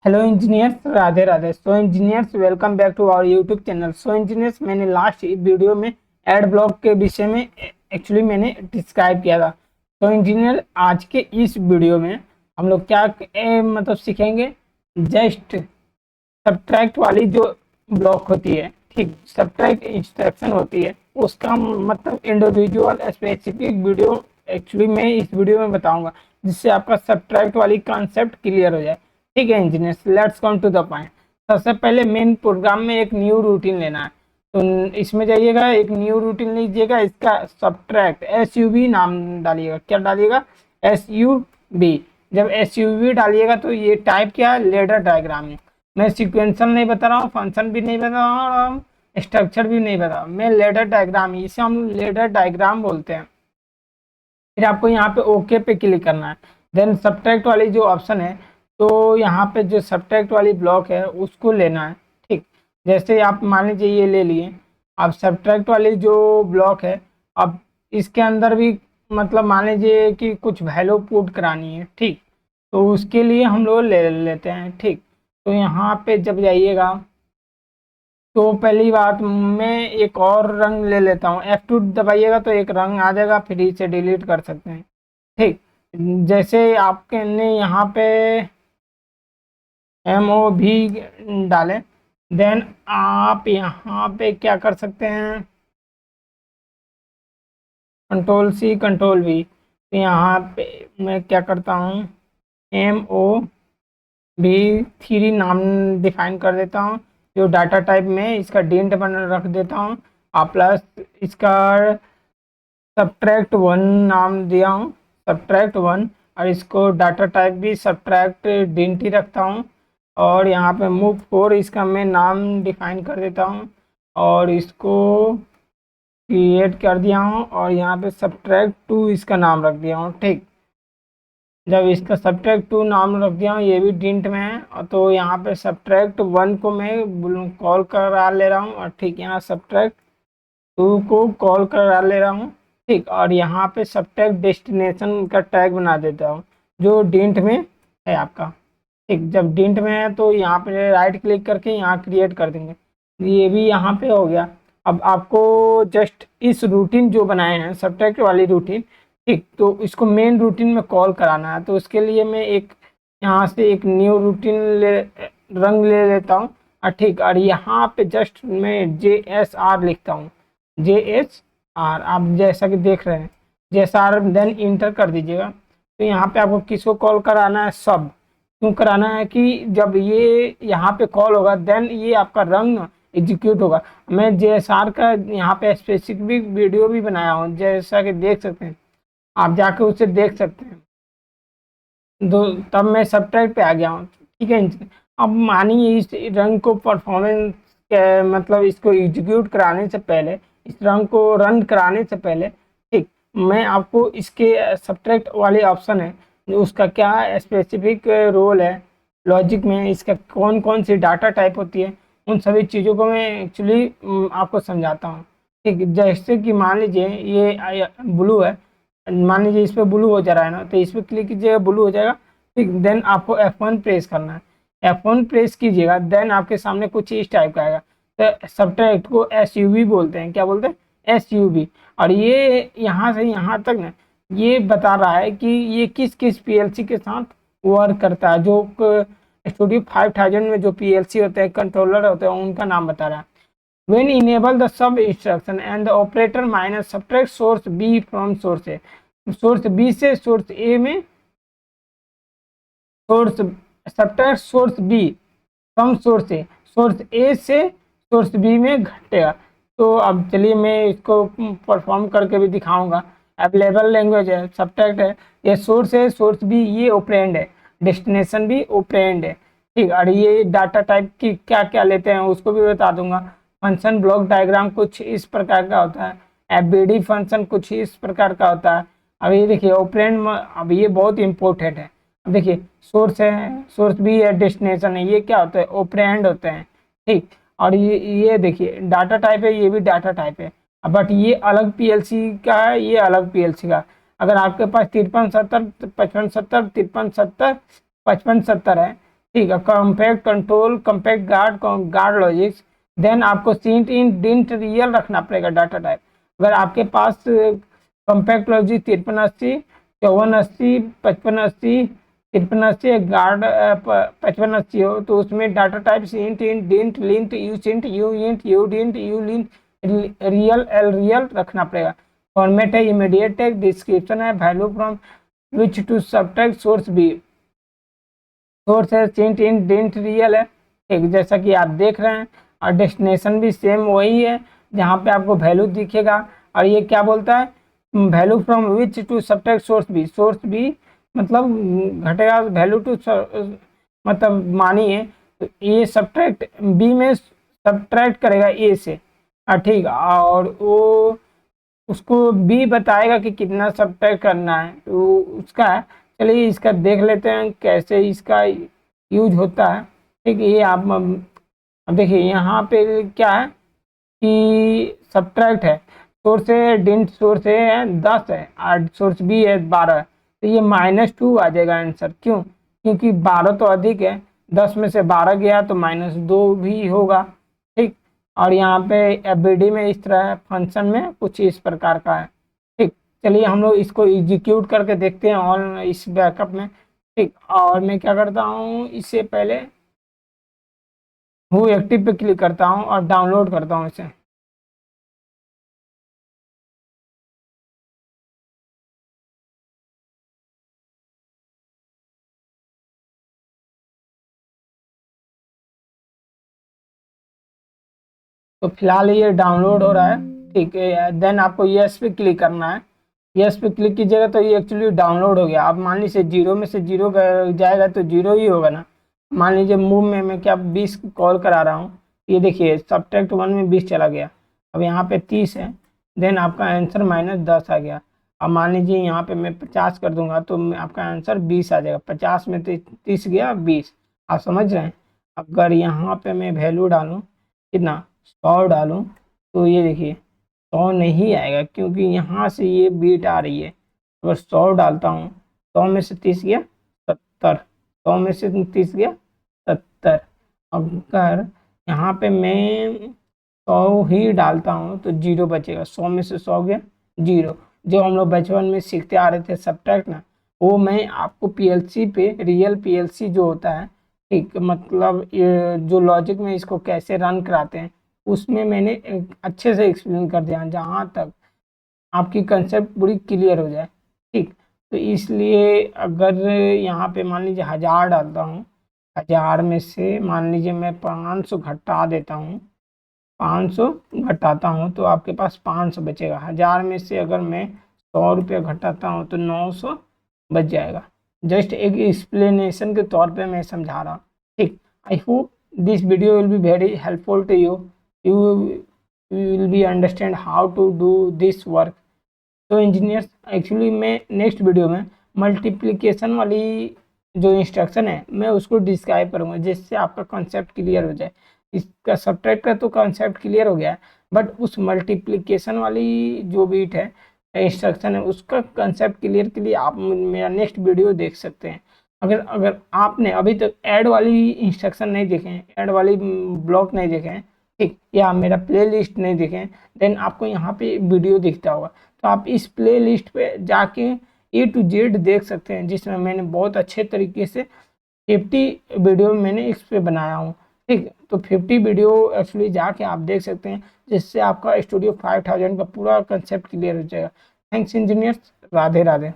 Hello engineers, Radhe Radhe. So engineers, welcome back to our YouTube channel. So engineers, मैंने last video में add block के विषय में actually मैंने डिस्क्राइब किया था। तो इंजीनियर, आज के इस वीडियो में हम लोग क्या मतलब सीखेंगे। जस्ट सब्ट्रैक्ट वाली जो ब्लॉक होती है, ठीक, सब्ट्रैक्ट इंस्ट्रक्शन होती है, उसका मतलब इंडिविजुअल स्पेसिफिक वीडियो एक्चुअली मैं इस वीडियो में बताऊंगा, जिससे आपका सब्ट्रैक्ट वाली कॉन्सेप्ट क्लियर हो जाए। ठीक है engineers, let's come to the point. सबसे पहले मेन प्रोग्राम में एक न्यू रूटीन लेना है। तो इसमें जाइएगा, एक न्यू रूटीन लीजिएगा, इसका सब्ट्रैक्ट SUB नाम डालिएगा। क्या डालिएगा? SUB। जब SUB डालिएगा तो ये टाइप क्या, लेडर डायग्राम है। मैं सीक्वेंशियल नहीं बता रहा हूँ, फंक्शन भी नहीं बता रहा हूँ, स्ट्रक्चर भी नहीं बता रहा हूँ, मैं लेडर डायग्राम, इसे हम लेडर डायग्राम बोलते हैं। फिर आपको यहाँ पे ओके पे क्लिक करना है। देन सब्ट्रैक्ट वाली जो ऑप्शन है, तो यहाँ पे जो सब्ट्रैक्ट वाली ब्लॉक है उसको लेना है। ठीक, जैसे आप मान लीजिए ये ले लिए। अब सब्ट्रैक्ट वाली जो ब्लॉक है, अब इसके अंदर भी मतलब मान लीजिए कि कुछ वैल्यू पुट करानी है। ठीक, तो उसके लिए हम लोग ले लेते हैं। ठीक, तो यहाँ पे जब जाइएगा तो पहली बात, मैं एक और रंग ले लेता हूँ। F2 दबाइएगा तो एक रंग आ जाएगा, फिर इसे डिलीट कर सकते हैं। ठीक, जैसे आपके ने यहाँ पे MOV डालें, देन आप यहाँ पे क्या कर सकते हैं, Ctrl+C Ctrl+V। तो यहाँ पे मैं क्या करता हूँ, MOV3 नाम डिफाइन कर देता हूँ। जो डाटा टाइप में इसका डिंट बना रख देता हूँ, और प्लस इसका सब्ट्रैक्ट 1 नाम दिया हूँ, सब्ट्रैक्ट 1। और इसको डाटा टाइप भी सब्ट्रैक्ट डिंट ही रखता हूँ। और यहाँ पे मूव 4 इसका मैं नाम डिफाइन कर देता हूँ, और इसको क्रिएट कर दिया हूँ, और यहाँ पे सब्ट्रैक्ट 2 इसका नाम रख दिया हूँ। ठीक, जब इसका सब्ट्रैक्ट 2 नाम रख दिया हूँ, ये भी डिंट में है, और तो यहाँ पे सब्ट्रैक्ट 1 को मैं कॉल करा ले रहा हूँ, और ठीक यहाँ सब्ट्रैक्ट 2 को कॉल करा ले रहा हूँ। ठीक, और यहाँ पे सब्ट्रैक्ट डेस्टिनेशन का टैग बना देता हूँ, जो डिंट में है आपका। ठीक, जब डिंट में है तो यहाँ पे राइट क्लिक करके यहाँ क्रिएट कर देंगे। ये भी यहाँ पे हो गया। अब आपको जस्ट इस रूटीन जो बनाए हैं, सब्ट्रैक्ट वाली रूटीन, ठीक, तो इसको मेन रूटीन में कॉल कराना है। तो उसके लिए मैं एक यहाँ से एक न्यू रूटीन रंग ले लेता हूँ। और ठीक, और यहाँ पे जस्ट मैं JSR लिखता हूँ, JSR। आप जैसा कि देख रहे हैं JSR, देन इंटर कर दीजिएगा। तो यहाँ पे आपको किसको कॉल कराना है, सब। क्यों कराना है कि जब ये यहाँ पे कॉल होगा, देन ये आपका रंग एग्जीक्यूट होगा। मैं JSR का यहाँ पे स्पेसिफिक वीडियो भी बनाया हूँ, जैसा कि देख सकते हैं, आप जाके उसे देख सकते हैं। दो, तब मैं सब्ट्रैक्ट पे आ गया हूँ। ठीक है, अब मानिए इस रंग को परफॉर्मेंस मतलब इसको एग्जीक्यूट कराने से पहले, इस रंग को रन कराने से पहले, ठीक, मैं आपको इसके सब्ट्रैक्ट वाले ऑप्शन है, जो उसका क्या स्पेसिफिक रोल है लॉजिक में, इसका कौन कौन सी डाटा टाइप होती है, उन सभी चीज़ों को मैं एक्चुअली आपको समझाता हूँ। ठीक, जैसे कि मान लीजिए ये ब्लू है, मान लीजिए इस पर ब्लू हो जा रहा है ना, तो इस पर क्लिक कीजिएगा, ब्लू हो जाएगा। ठीक, देन आपको F1 प्रेस करना है। F1 प्रेस कीजिएगा, देन आपके सामने कुछ इस टाइप का आएगा। तो सब्ट्रैक्ट को SUB बोलते हैं। क्या बोलते हैं? SUB। और ये यहाँ से यहाँ तक ना, ये बता रहा है कि ये किस किस PLC के साथ वर्क करता है। जो स्टूडियो 5000 में जो PLC होते हैं, कंट्रोलर होते हैं, उनका नाम बता रहा है। When enable the sub instruction and the operator minus subtract source B from source A, source B से सोर्स A में source subtract source B from source A, source A से सोर्स B में घटेगा। तो अब चलिए मैं इसको परफॉर्म करके भी दिखाऊंगा। अवेलेबल लैंग्वेज है, सब्ट्रैक्ट है, ये सोर्स है, सोर्स B ये ऑपरेंड है, डेस्टिनेशन भी ऑपरेंड है। ठीक, और ये डाटा टाइप की क्या क्या लेते हैं उसको भी बता दूंगा। फंक्शन ब्लॉक डायग्राम कुछ इस प्रकार का होता है, FBD फंक्शन कुछ इस प्रकार का होता है। अब ये देखिए ऑपरेंड, अब ये बहुत इंपॉर्टेंट है। अब देखिए सोर्स है, सोर्स भी है, डेस्टिनेशन है, ये क्या होता है, ऑपरेंड होते हैं। ठीक, और ये देखिए डाटा टाइप है, ये भी डाटा टाइप है। बट ये अलग PLC का है, ये अलग PLC का। अगर आपके पास 5370 5570 5370 5570 है, ठीक है, compact control, compact guard, guard Logix. Then आपको सीट इन डिंट रियल रखना पड़ेगा डाटा टाइप। अगर आपके पास कॉम्पैक्ट लॉजिक 5380, 5480, 5580, 5380 गार्ड 5580 हो तो उसमें data type SINT INT DINT LINT USINT UINT UDINT ULINT REAL LREAL रखना पड़ेगा। फॉर्मेट है इमीडिएट है, डिस्क्रिप्शन है, value from which to subtract source B, source है SINT INT DINT REAL है। ठीक, जैसा कि आप देख रहे हैं, और डेस्टिनेशन भी सेम वही है जहाँ पे आपको वैल्यू दिखेगा। और ये क्या बोलता है, value from which to subtract source B, source B मतलब घटेगा वैल्यू टू, मतलब मानिए तो ए सब्ट्रैक्ट बी में सब्ट्रैक्ट करेगा ए से। ठीक, और वो उसको बी बताएगा कि कितना सब्ट्रैक्ट करना है, तो उसका चलिए इसका देख लेते हैं कैसे इसका यूज होता है। ठीक, ये आप अब देखिए यहाँ पे क्या है कि सब्ट्रैक्ट है, सोर्स है डिंट सोर्स है 10 है और सोर्स बी है 12 है, तो ये -2 आ जाएगा आंसर। क्यों? क्योंकि 12 तो अधिक है, 10 में से 12 गया तो -2 भी होगा। ठीक, और यहाँ पे एफबीडी में इस तरह फंक्शन में कुछ इस प्रकार का है। ठीक, चलिए हम लोग इसको एग्जीक्यूट करके देखते हैं ऑन इस बैकअप में। ठीक, और मैं क्या करता हूँ, इससे पहले हूँ एक्टिव पे क्लिक करता हूँ और डाउनलोड करता हूँ इसे। तो फिलहाल ये डाउनलोड हो रहा है। ठीक है, देन आपको यस पे क्लिक करना है। यस पे क्लिक कीजिएगा तो ये एक्चुअली डाउनलोड हो गया। अब मान लीजिए 0 में से 0 जाएगा तो 0 ही होगा ना। मान लीजिए मूव में मैं क्या 20 कॉल करा रहा हूँ, ये देखिए सब्ट्रैक्ट 1 में 20 चला गया, अब यहाँ पे 30 है, देन आपका आंसर -10 आ गया। अब मान लीजिए यहाँ पे मैं 50 कर दूंगा तो आपका आंसर 20 आ जाएगा। 50 में 30 गया 20। आप समझ रहे हैं? अगर यहाँ पे मैं वैल्यू डालूँ कितना, 100 डालूं तो ये देखिए 100 नहीं आएगा क्योंकि यहाँ से ये बीट आ रही है। अगर 100 डालता हूँ, 100 में से 30 गया 70, 100 में से 30 गया 70। अगर यहाँ पे मैं 100 ही डालता हूँ तो 0 बचेगा, 100 में से 100 गया 0। जो हम लोग बचपन में सीखते आ रहे थे सब्ट्रैक्ट ना, वो मैं आपको पीएलसी पे, रियल पीएलसी जो होता है, ठीक मतलब ये जो लॉजिक में इसको कैसे रन कराते हैं उसमें मैंने अच्छे से एक्सप्लेन कर दिया जहाँ तक आपकी कंसेप्ट पूरी क्लियर हो जाए। ठीक, तो इसलिए अगर यहाँ पे मान लीजिए 1000 डालता हूँ, 1000 में से मान लीजिए मैं 500 घटा देता हूँ, 500 घटाता हूँ तो आपके पास 500 बचेगा। 1000 में से अगर मैं 100 रुपया घटाता हूँ तो 900 बच जाएगा। जस्ट एक एक्सप्लेनेशन के तौर पे मैं समझा रहा हूँ। ठीक, I hope this video will be very helpful to you, you will be understand how to do this work. तो इंजीनियर्स एक्चुअली मैं नेक्स्ट वीडियो में मल्टीप्लिकेशन वाली जो इंस्ट्रक्शन है मैं उसको डिस्क्राइब करूँगा जिससे आपका कॉन्सेप्ट क्लियर हो जाए। इसका सब्ट्रैक्ट का तो कॉन्सेप्ट क्लियर हो गया है, बट उस मल्टीप्लिकेशन वाली जो बीट है इंस्ट्रक्शन है उसका कंसेप्ट क्लियर के लिए आप मेरा नेक्स्ट वीडियो देख सकते हैं। अगर अगर आपने अभी तक ऐड वाली इंस्ट्रक्शन नहीं देखे हैं, ऐड वाली ब्लॉक नहीं देखे हैं, ठीक, या मेरा प्ले लिस्ट नहीं देखे हैं, देन आपको यहाँ पे वीडियो दिखता होगा तो आप इस प्ले लिस्ट पे जाके A to Z देख सकते हैं जिसमें मैंने बहुत अच्छे तरीके से 50 वीडियो मैंने इस पे बनाया हूँ। ठीक, तो 50 वीडियो एक्चुअली जाके आप देख सकते हैं जिससे आपका स्टूडियो 5000 का पूरा कंसेप्ट क्लियर हो जाएगा। Thanks engineers, Radhe Radhe.